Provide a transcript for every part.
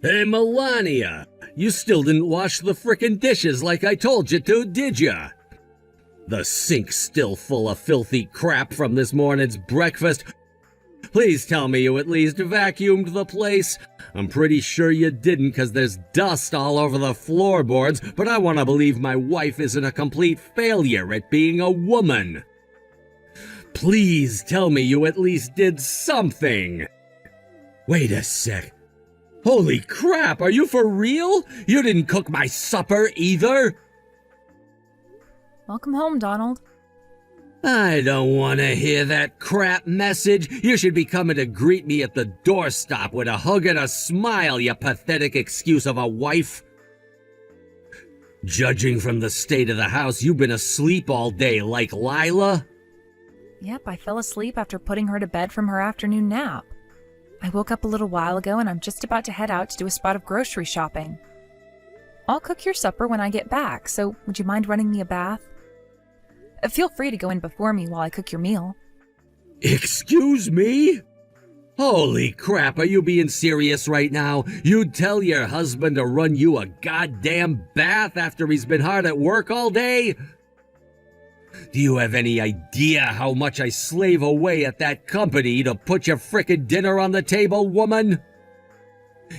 Hey, Melania, you still didn't wash the frickin' dishes like I told you to, did ya? The sink's still full of filthy crap from this morning's breakfast. Please tell me you at least vacuumed the place. I'm pretty sure you didn't, 'cause there's dust all over the floorboards, but I want to believe my wife isn't a complete failure at being a woman. Please tell me you at least did something. Wait a sec. Holy crap, are you for real? You didn't cook my supper either? Welcome home, Donald. I don't want to hear that crap message. You should be coming to greet me at the doorstop with a hug and a smile, you pathetic excuse of a wife. Judging from the state of the house, you've been asleep all day like Lila. Yep, I fell asleep after putting her to bed from her afternoon nap. I woke up a little while ago and I'm just about to head out to do a spot of grocery shopping. I'll cook your supper when I get back, so would you mind running me a bath? Feel free to go in before me while I cook your meal. Excuse me? Holy crap, are you being serious right now? You'd tell your husband to run you a goddamn bath after he's been hard at work all day? Do you have any idea how much I slave away at that company to put your frickin' dinner on the table, woman?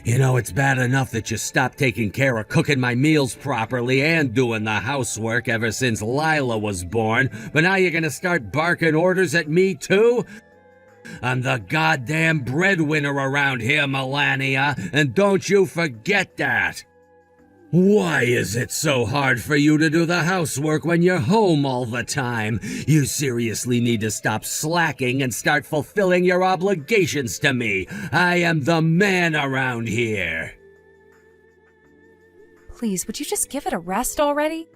You know, it's bad enough that you stopped taking care of cooking my meals properly and doing the housework ever since Lila was born, but now you're gonna start barking orders at me too? I'm the goddamn breadwinner around here, Melania, and don't you forget that. Why is it so hard for you to do the housework when you're home all the time? You seriously need to stop slacking and start fulfilling your obligations to me. I am the man around here. Please, would you just give it a rest already?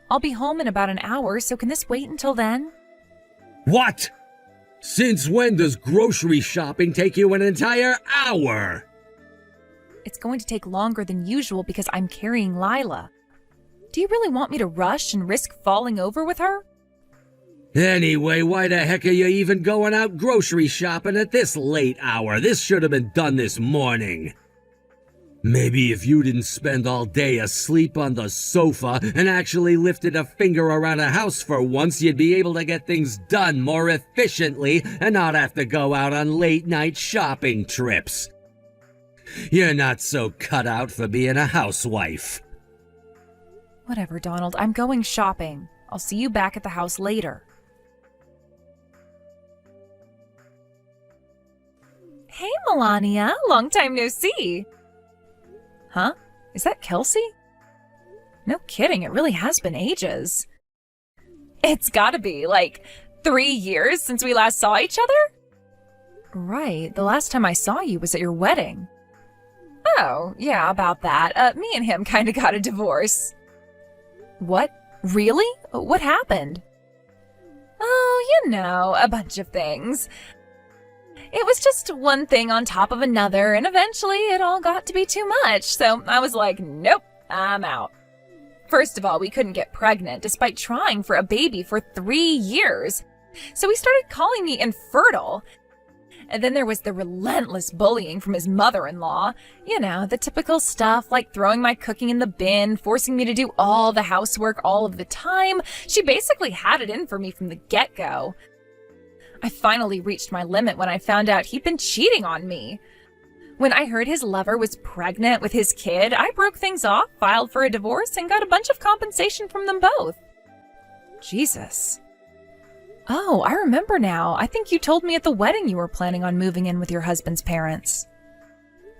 I'll be home in about an hour, so can this wait until then? What? Since when does grocery shopping take you an entire hour? It's going to take longer than usual because I'm carrying Lila. Do you really want me to rush and risk falling over with her? Anyway, why the heck are you even going out grocery shopping at this late hour? This should have been done this morning. Maybe if you didn't spend all day asleep on the sofa and actually lifted a finger around a house for once, you'd be able to get things done more efficiently and not have to go out on late-night shopping trips. You're not so cut out for being a housewife. Whatever, Donald. I'm going shopping. I'll see you back at the house later. Hey, Melania. Long time no see. Huh? Is that Kelsey? No kidding. It really has been ages. It's gotta be, 3 years since we last saw each other? Right. The last time I saw you was at your wedding. Oh, yeah, about that. Me and him kind of got a divorce. What? Really? What happened? Oh, a bunch of things. It was just one thing on top of another, and eventually it all got to be too much, so I was like, nope, I'm out. First of all, we couldn't get pregnant despite trying for a baby for 3 years, so he started calling me infertile. And then there was the relentless bullying from his mother-in-law. The typical stuff like throwing my cooking in the bin, forcing me to do all the housework all of the time. She basically had it in for me from the get-go. I finally reached my limit when I found out he'd been cheating on me. When I heard his lover was pregnant with his kid, I broke things off, filed for a divorce, and got a bunch of compensation from them both. Jesus. Oh, I remember now. I think you told me at the wedding you were planning on moving in with your husband's parents.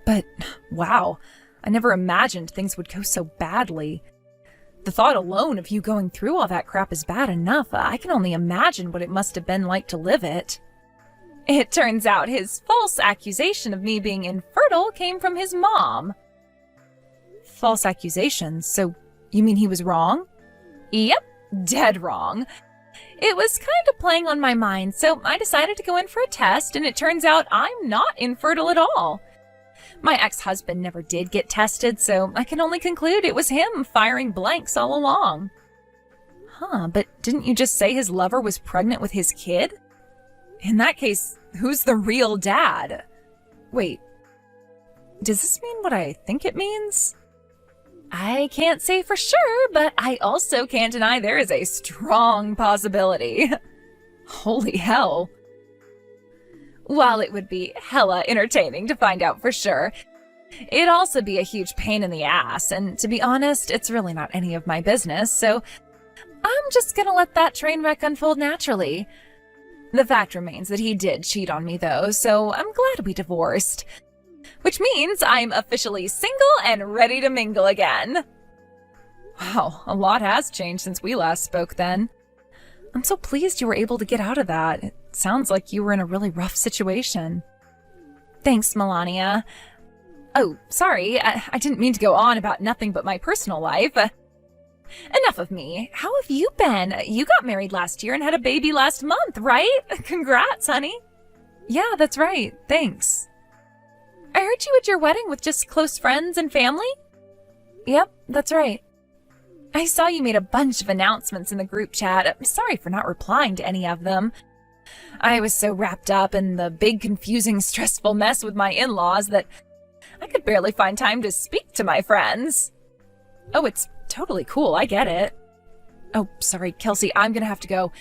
But, wow, I never imagined things would go so badly. The thought alone of you going through all that crap is bad enough. I can only imagine what it must have been like to live it. It turns out his false accusation of me being infertile came from his mom. False accusations? So you mean he was wrong? Yep, dead wrong. It was kind of playing on my mind, so I decided to go in for a test, and it turns out I'm not infertile at all. My ex-husband never did get tested, so I can only conclude it was him firing blanks all along. Huh, but didn't you just say his lover was pregnant with his kid? In that case, who's the real dad? Wait, Does this mean what I think it means? I can't say for sure, but I also can't deny there is a strong possibility. Holy hell. While it would be hella entertaining to find out for sure, it'd also be a huge pain in the ass, and to be honest, it's really not any of my business, so I'm just gonna let that train wreck unfold naturally. The fact remains that he did cheat on me, though, so I'm glad we divorced. Which means I'm officially single and ready to mingle again. Wow, a lot has changed since we last spoke then. I'm so pleased you were able to get out of that. It sounds like you were in a really rough situation. Thanks, Melania. Oh, sorry, I didn't mean to go on about nothing but my personal life. Enough of me. How have you been? You got married last year and had a baby last month, right? Congrats, honey. Yeah, that's right. Thanks. I heard you at your wedding with just close friends and family? Yep, that's right. I saw you made a bunch of announcements in the group chat. I'm sorry for not replying to any of them. I was so wrapped up in the big, confusing, stressful mess with my in-laws that I could barely find time to speak to my friends. Oh, it's totally cool. I get it. Oh, sorry, Kelsey, I'm gonna have to go.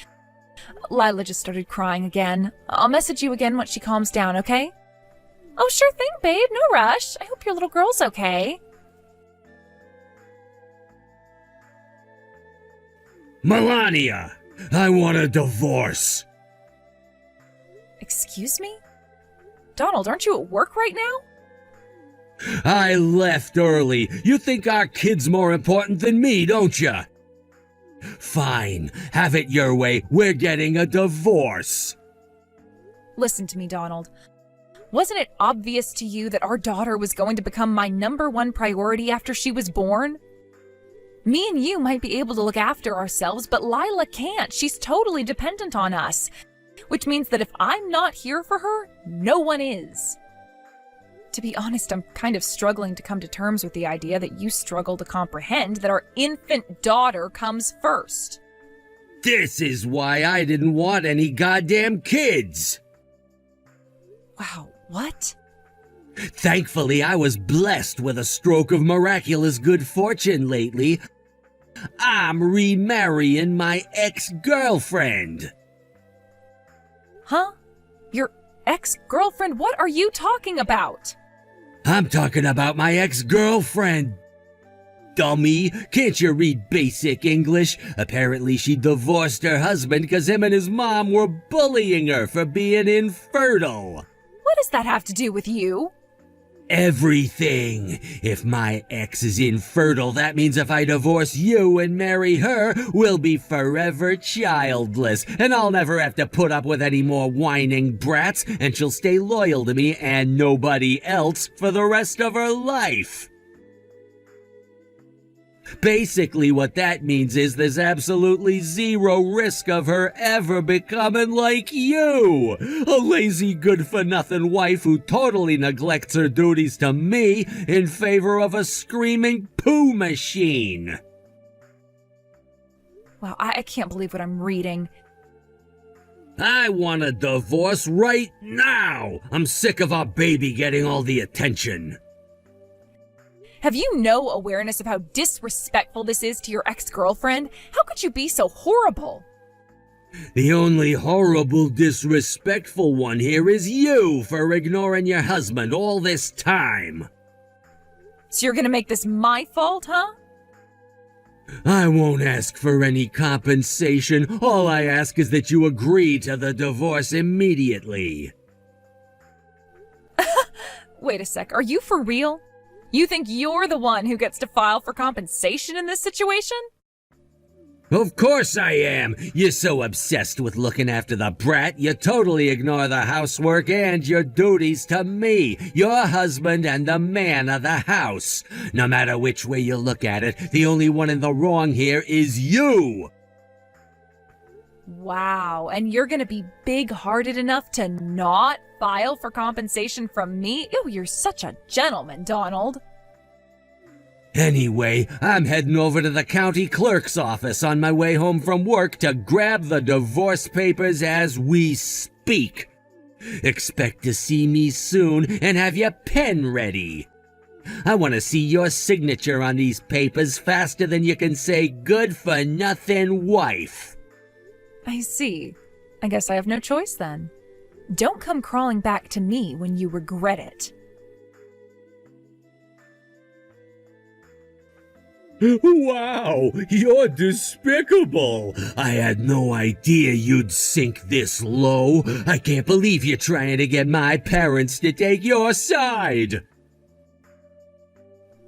Lila just started crying again. I'll message you again once she calms down, okay? Oh, sure thing, babe. No rush. I hope your little girl's okay. Melania, I want a divorce. Excuse me? Donald, aren't you at work right now? I left early. You think our kid's more important than me, don't you? Fine, have it your way. We're getting a divorce. Listen to me, Donald. Wasn't it obvious to you that our daughter was going to become my #1 priority after she was born? Me and you might be able to look after ourselves, but Lila can't. She's totally dependent on us. Which means that if I'm not here for her, no one is. To be honest, I'm kind of struggling to come to terms with the idea that you struggle to comprehend that our infant daughter comes first. This is why I didn't want any goddamn kids. Wow, what? Thankfully, I was blessed with a stroke of miraculous good fortune lately. I'm remarrying my ex-girlfriend. Huh? Your ex-girlfriend? What are you talking about? I'm talking about my ex-girlfriend. Dummy, can't you read basic English? Apparently she divorced her husband because him and his mom were bullying her for being infertile. What does that have to do with you? Everything. If my ex is infertile, that means if I divorce you and marry her, we'll be forever childless, and I'll never have to put up with any more whining brats, and she'll stay loyal to me and nobody else for the rest of her life. Basically, what that means is there's absolutely zero risk of her ever becoming like you, a lazy good-for-nothing wife who totally neglects her duties to me in favor of a screaming poo machine. Wow, I can't believe what I'm reading. I want a divorce right now. I'm sick of our baby getting all the attention. Have you no awareness of how disrespectful this is to your ex-girlfriend? How could you be so horrible? The only horrible, disrespectful one here is you for ignoring your husband all this time. So you're gonna make this my fault, huh? I won't ask for any compensation. All I ask is that you agree to the divorce immediately. Wait a sec, are you for real? You think you're the one who gets to file for compensation in this situation? Of course I am. You're so obsessed with looking after the brat, you totally ignore the housework and your duties to me, your husband and the man of the house. No matter which way you look at it, the only one in the wrong here is you. Wow, and you're gonna be big-hearted enough to not file for compensation from me? Ew, you're such a gentleman, Donald. Anyway, I'm heading over to the county clerk's office on my way home from work to grab the divorce papers as we speak. Expect to see me soon and have your pen ready. I want to see your signature on these papers faster than you can say good for nothing wife. I see. I guess I have no choice then. Don't come crawling back to me when you regret it. Wow, you're despicable. I had no idea you'd sink this low. I can't believe you're trying to get my parents to take your side.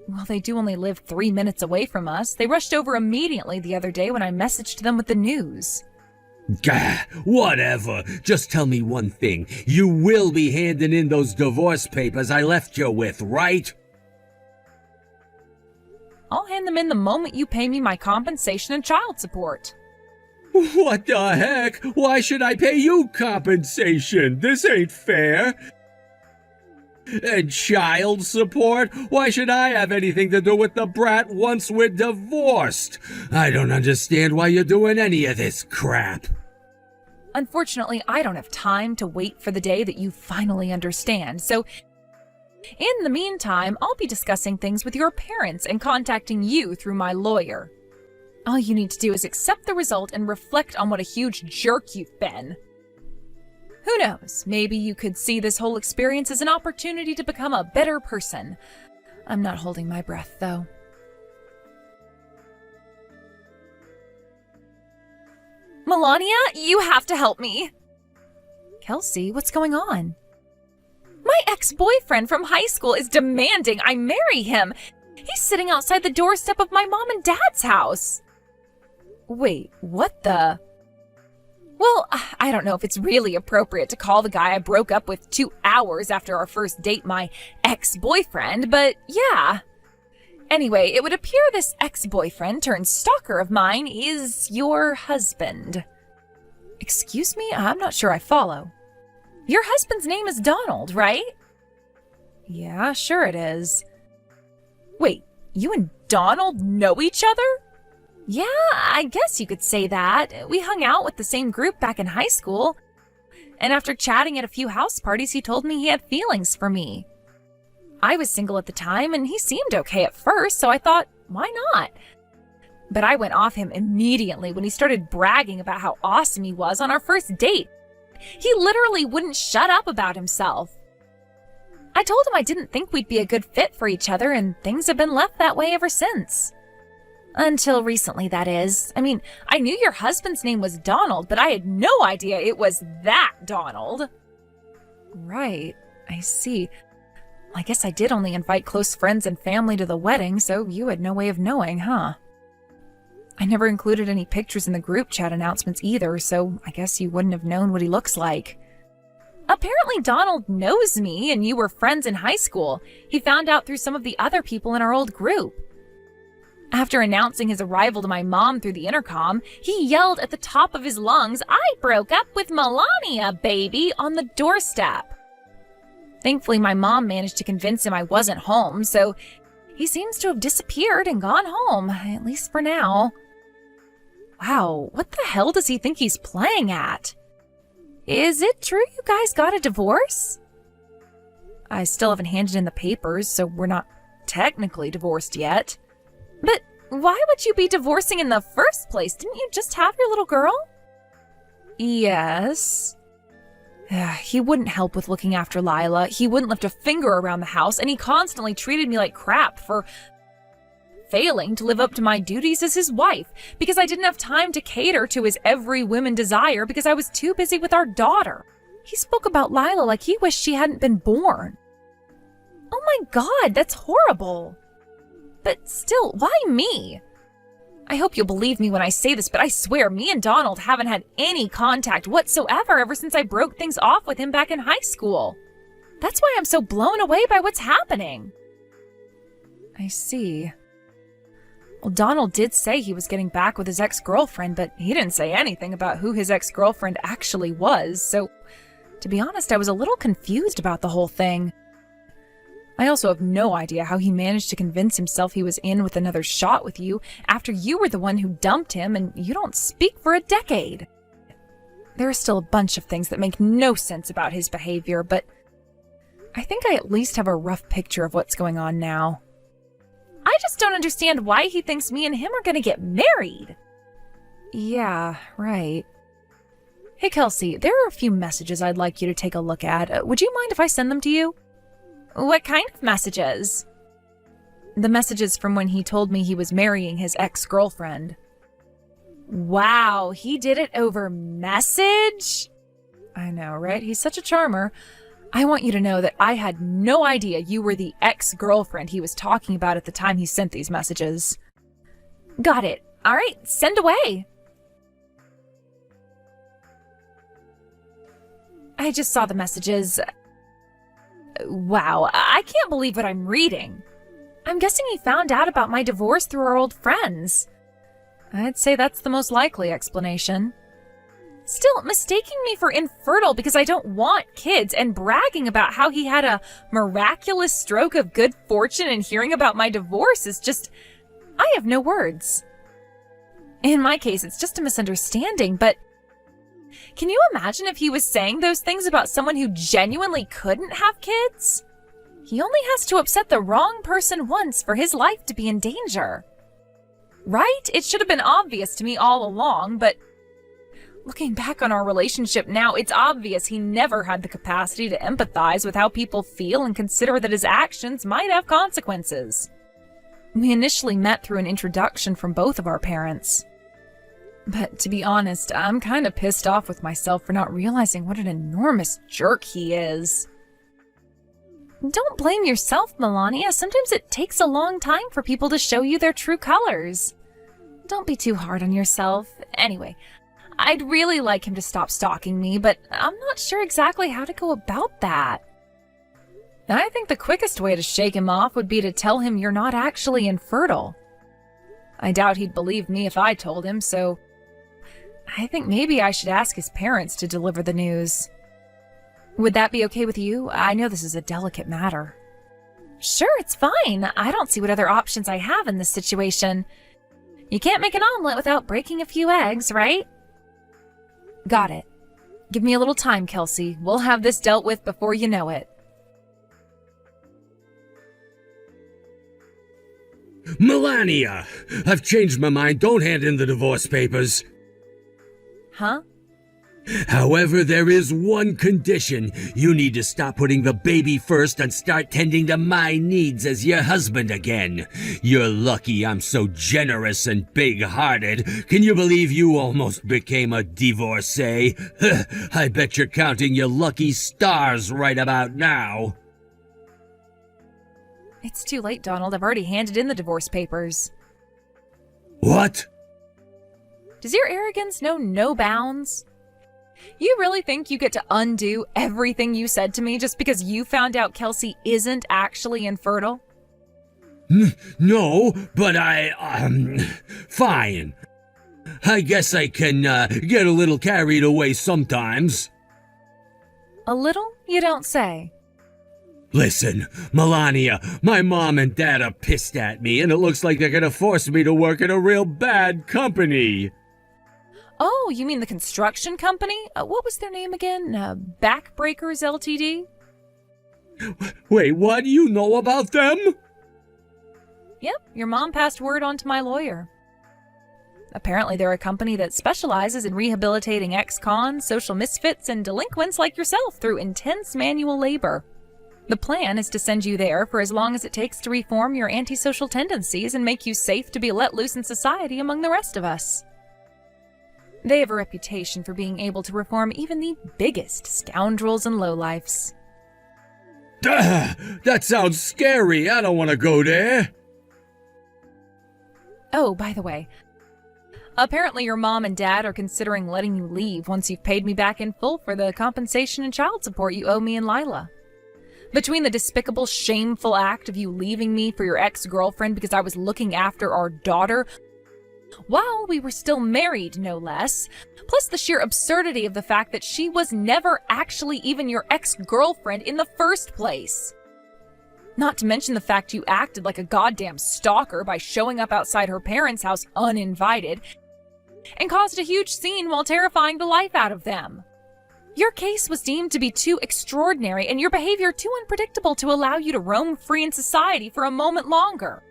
Well, they do only live 3 minutes away from us. They rushed over immediately the other day when I messaged them with the news. Gah, whatever. Just tell me one thing. You will be handing in those divorce papers I left you with, right? I'll hand them in the moment you pay me my compensation and child support. What the heck? Why should I pay you compensation? This ain't fair. And child support? Why should I have anything to do with the brat once we're divorced? I don't understand why you're doing any of this crap. Unfortunately, I don't have time to wait for the day that you finally understand, so in the meantime, I'll be discussing things with your parents and contacting you through my lawyer. All you need to do is accept the result and reflect on what a huge jerk you've been. Who knows, maybe you could see this whole experience as an opportunity to become a better person. I'm not holding my breath, though. Melania, you have to help me. Kelsey, what's going on? My ex-boyfriend from high school is demanding I marry him. He's sitting outside the doorstep of my mom and dad's house. Wait, what the? Well, I don't know if it's really appropriate to call the guy I broke up with 2 hours after our first date my ex-boyfriend, but yeah. Anyway, it would appear this ex-boyfriend turned stalker of mine is your husband. Excuse me? I'm not sure I follow. Your husband's name is Donald, right? Yeah, sure it is. Wait, you and Donald know each other? Yeah, I guess you could say that. We hung out with the same group back in high school. And after chatting at a few house parties, he told me he had feelings for me. I was single at the time, and he seemed okay at first, so I thought, why not? But I went off him immediately when he started bragging about how awesome he was on our first date. He literally wouldn't shut up about himself. I told him I didn't think we'd be a good fit for each other, and things have been left that way ever since. Until recently, that is. I mean, I knew your husband's name was Donald, but I had no idea it was that Donald. Right, I see. I guess I did only invite close friends and family to the wedding, so you had no way of knowing, huh? I never included any pictures in the group chat announcements either, so I guess you wouldn't have known what he looks like. Apparently Donald knows me, and you were friends in high school. He found out through some of the other people in our old group. After announcing his arrival to my mom through the intercom, he yelled at the top of his lungs, "I broke up with Melania, baby," on the doorstep. Thankfully, my mom managed to convince him I wasn't home, so he seems to have disappeared and gone home, at least for now. Wow, what the hell does he think he's playing at? Is it true you guys got a divorce? I still haven't handed in the papers, so we're not technically divorced yet. But why would you be divorcing in the first place? Didn't you just have your little girl? Yes. He wouldn't help with looking after Lila. He wouldn't lift a finger around the house, and he constantly treated me like crap for failing to live up to my duties as his wife because I didn't have time to cater to his every woman desire because I was too busy with our daughter. He spoke about Lila like he wished she hadn't been born. Oh my God, that's horrible. But still, why me? I hope you'll believe me when I say this, but I swear me and Donald haven't had any contact whatsoever ever since I broke things off with him back in high school. That's why I'm so blown away by what's happening. I see. Well, Donald did say he was getting back with his ex-girlfriend, but he didn't say anything about who his ex-girlfriend actually was, so to be honest, I was a little confused about the whole thing. I also have no idea how he managed to convince himself he was in with another shot with you after you were the one who dumped him and you don't speak for a decade. There are still a bunch of things that make no sense about his behavior, but I think I at least have a rough picture of what's going on now. I just don't understand why he thinks me and him are gonna get married. Yeah, right. Hey, Kelsey, there are a few messages I'd like you to take a look at. Would you mind if I send them to you? What kind of messages? The messages from when he told me he was marrying his ex-girlfriend. Wow, he did it over message? I know, right? He's such a charmer. I want you to know that I had no idea you were the ex-girlfriend he was talking about at the time he sent these messages. Got it. All right, send away. I just saw the messages. Wow, I can't believe what I'm reading. I'm guessing he found out about my divorce through our old friends. I'd say that's the most likely explanation. Still, mistaking me for infertile because I don't want kids and bragging about how he had a miraculous stroke of good fortune and hearing about my divorce is just... I have no words. In my case, it's just a misunderstanding, but can you imagine if he was saying those things about someone who genuinely couldn't have kids? He only has to upset the wrong person once for his life to be in danger. Right? It should have been obvious to me all along, but looking back on our relationship now, it's obvious he never had the capacity to empathize with how people feel and consider that his actions might have consequences. We initially met through an introduction from both of our parents. But to be honest, I'm kind of pissed off with myself for not realizing what an enormous jerk he is. Don't blame yourself, Melania. Sometimes it takes a long time for people to show you their true colors. Don't be too hard on yourself. Anyway, I'd really like him to stop stalking me, but I'm not sure exactly how to go about that. I think the quickest way to shake him off would be to tell him you're not actually infertile. I doubt he'd believe me if I told him, so I think maybe I should ask his parents to deliver the news. Would that be okay with you? I know this is a delicate matter. Sure, it's fine. I don't see what other options I have in this situation. You can't make an omelet without breaking a few eggs, right? Got it. Give me a little time, Kelsey. We'll have this dealt with before you know it. Melania! I've changed my mind. Don't hand in the divorce papers. Huh? However, there is one condition. You need to stop putting the baby first and start tending to my needs as your husband again. You're lucky I'm so generous and big-hearted. Can you believe you almost became a divorcee? I bet you're counting your lucky stars right about now. It's too late, Donald. I've already handed in the divorce papers. What? Does your arrogance know no bounds? You really think you get to undo everything you said to me just because you found out Kelsey isn't actually infertile? No, but fine. I guess I can, get a little carried away sometimes. A little? You don't say. Listen, Melania, my mom and dad are pissed at me, and it looks like they're gonna force me to work in a real bad company. Oh, you mean the construction company? What was their name again? Backbreakers Ltd? Wait, what? You know about them? Yep, your mom passed word on to my lawyer. Apparently they're a company that specializes in rehabilitating ex-cons, social misfits, and delinquents like yourself through intense manual labor. The plan is to send you there for as long as it takes to reform your antisocial tendencies and make you safe to be let loose in society among the rest of us. They have a reputation for being able to reform even the biggest scoundrels and lowlifes. That sounds scary. I don't want to go there. Oh, by the way, apparently your mom and dad are considering letting you leave once you've paid me back in full for the compensation and child support you owe me and Lila. Between the despicable, shameful act of you leaving me for your ex-girlfriend because I was looking after our daughter while we were still married, no less, plus the sheer absurdity of the fact that she was never actually even your ex-girlfriend in the first place. Not to mention the fact you acted like a goddamn stalker by showing up outside her parents' house uninvited, and caused a huge scene while terrifying the life out of them. Your case was deemed to be too extraordinary and your behavior too unpredictable to allow you to roam free in society for a moment longer.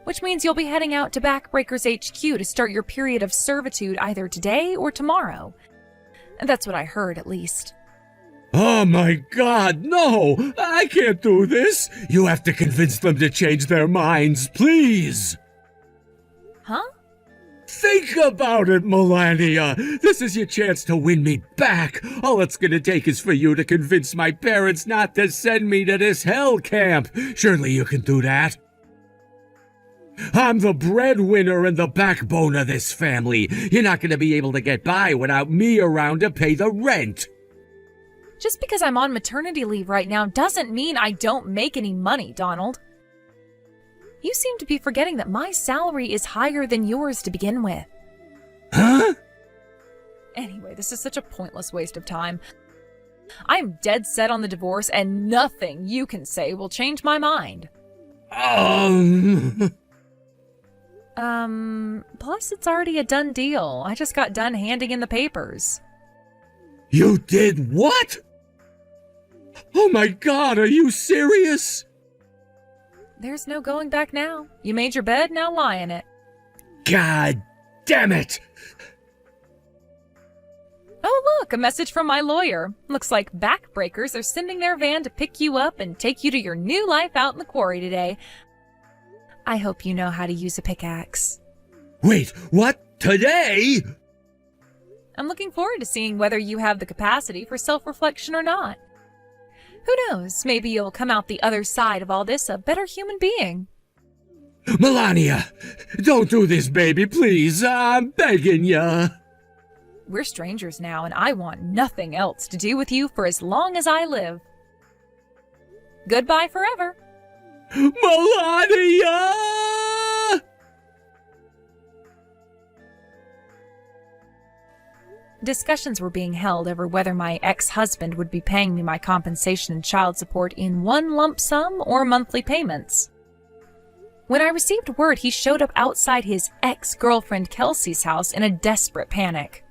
Which means you'll be heading out to Backbreakers HQ to start your period of servitude either today or tomorrow. That's what I heard, at least. Oh my God, no! I can't do this! You have to convince them to change their minds, please! Huh? Think about it, Melania! This is your chance to win me back! All it's gonna take is for you to convince my parents not to send me to this hell camp! Surely you can do that? I'm the breadwinner and the backbone of this family. You're not gonna be able to get by without me around to pay the rent! Just because I'm on maternity leave right now doesn't mean I don't make any money, Donald. You seem to be forgetting that my salary is higher than yours to begin with. Huh? Anyway, this is such a pointless waste of time. I'm dead set on the divorce and nothing you can say will change my mind. Plus it's already a done deal. I just got done handing in the papers. You did what? Oh my God, are you serious? There's no going back now. You made your bed, now lie in it. God damn it! Oh look, a message from my lawyer. Looks like Backbreakers are sending their van to pick you up and take you to your new life out in the quarry today. I hope you know how to use a pickaxe. Wait, what? Today? I'm looking forward to seeing whether you have the capacity for self-reflection or not. Who knows, maybe you'll come out the other side of all this a better human being. Melania, don't do this, baby, please. I'm begging ya. We're strangers now, and I want nothing else to do with you for as long as I live. Goodbye forever. Melania! Discussions were being held over whether my ex-husband would be paying me my compensation and child support in one lump sum or monthly payments. When I received word, he showed up outside his ex-girlfriend Kelsey's house in a desperate panic.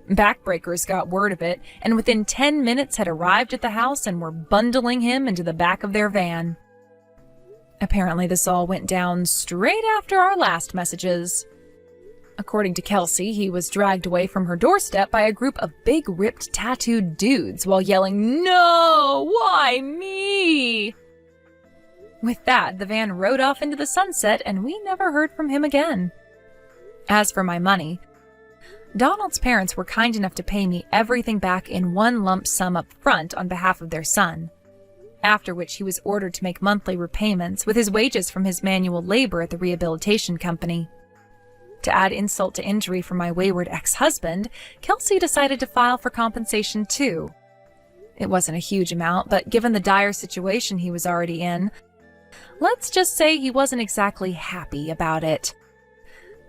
Backbreakers got word of it, and within 10 minutes had arrived at the house and were bundling him into the back of their van. Apparently this all went down straight after our last messages. According to Kelsey, he was dragged away from her doorstep by a group of big, ripped, tattooed dudes while yelling, "No! Why me?" With that, the van rode off into the sunset and we never heard from him again. As for my money, Donald's parents were kind enough to pay me everything back in one lump sum up front on behalf of their son, after which he was ordered to make monthly repayments with his wages from his manual labor at the rehabilitation company. To add insult to injury for my wayward ex-husband, Kelsey decided to file for compensation too. It wasn't a huge amount, but given the dire situation he was already in, let's just say he wasn't exactly happy about it.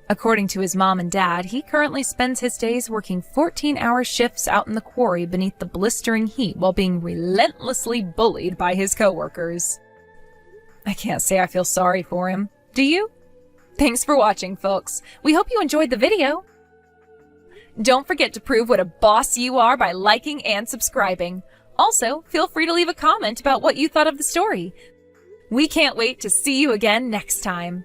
According to his mom and dad, he currently spends his days working 14-hour shifts out in the quarry beneath the blistering heat while being relentlessly bullied by his coworkers. I can't say I feel sorry for him. Do you? Thanks for watching, folks. We hope you enjoyed the video. Don't forget to prove what a boss you are by liking and subscribing. Also, feel free to leave a comment about what you thought of the story. We can't wait to see you again next time.